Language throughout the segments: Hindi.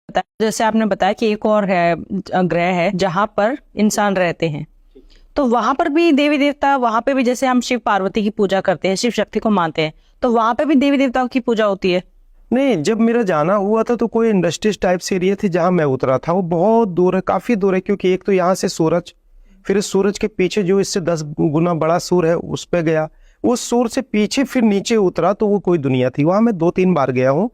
जैसे आपने बताया कि एक और है ग्रह है जहाँ पर इंसान रहते हैं, तो वहां पर भी देवी देवता, वहां पे भी जैसे हम शिव पार्वती की पूजा करते हैं, शिव शक्ति को मानते हैं, तो वहां पे भी देवी देवताओं की पूजा होती है? नहीं, जब मेरा जाना हुआ था तो कोई इंडस्ट्रीज टाइप से एरिया थी जहां मैं उतरा था, वो बहुत दूर है, काफी दूर है, क्योंकि एक तो यहाँ से सूरज, फिर इस सूरज के पीछे जो इससे 10 गुना बड़ा सूर्य है उस पे गया, उस सूर्य से पीछे फिर नीचे उतरा तो वो कोई दुनिया थी। वहां मैं 2-3 बार गया हूँ,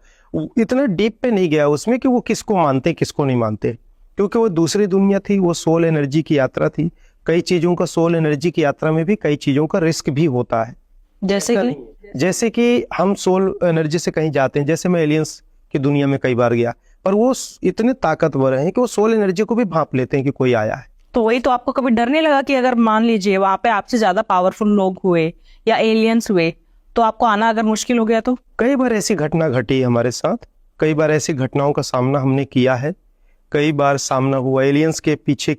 इतना डीप पे नहीं गया उसमें कि वो किसको मानते किसको नहीं मानते, क्योंकि वो दूसरी दुनिया थी, वो सोल एनर्जी की यात्रा थी। कई चीजों का सोल एनर्जी की यात्रा में भी कई चीजों का रिस्क भी होता है। जैसे कि हम सोल एनर्जी से कहीं जाते हैं, जैसे मैं एलियंस की दुनिया में कई बार गया, पर वो इतने ताकतवर हैं कि वो सोल एनर्जी को भी भांप लेते हैं कि कोई आया है। तो वही तो, आपको कभी डर नहीं लगा कि अगर मान लीजिए वहां पे आपसे ज्यादा पावरफुल लोग हुए या एलियंस हुए, तो आपको आना अगर मुश्किल हो गया तो? कई बार ऐसी घटना घटी हमारे साथ, कई बार ऐसी घटनाओं का सामना हमने किया है, कई बार सामना हुआ, एलियंस के पीछा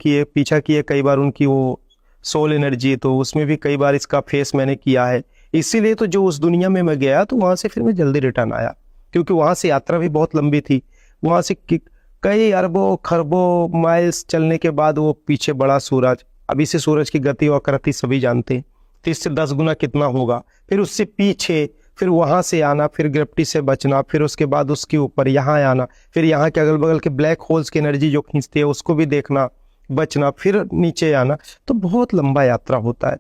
किए कई बार उनकी वो सोल एनर्जी, तो उसमें भी कई बार इसका फेस मैंने किया है। इसीलिए तो जो उस दुनिया में मैं गया तो वहां से फिर मैं जल्दी रिटर्न आया, क्योंकि वहां से यात्रा भी बहुत लंबी थी। वहां से कई अरबों खरबों माइल्स चलने के बाद वो पीछे बड़ा सूरज, अभी से सूरज की गति और आकृति सभी जानते हैं, तो इससे 10 गुना कितना होगा, फिर उससे पीछे, फिर वहां से आना, फिर ग्रेविटी से बचना, फिर उसके बाद उसके ऊपर यहाँ आना, फिर यहाँ के अगल बगल के ब्लैक होल्स की एनर्जी जो खींचती है उसको भी देखना, बचना, फिर नीचे आना, तो बहुत लंबा यात्रा होता है।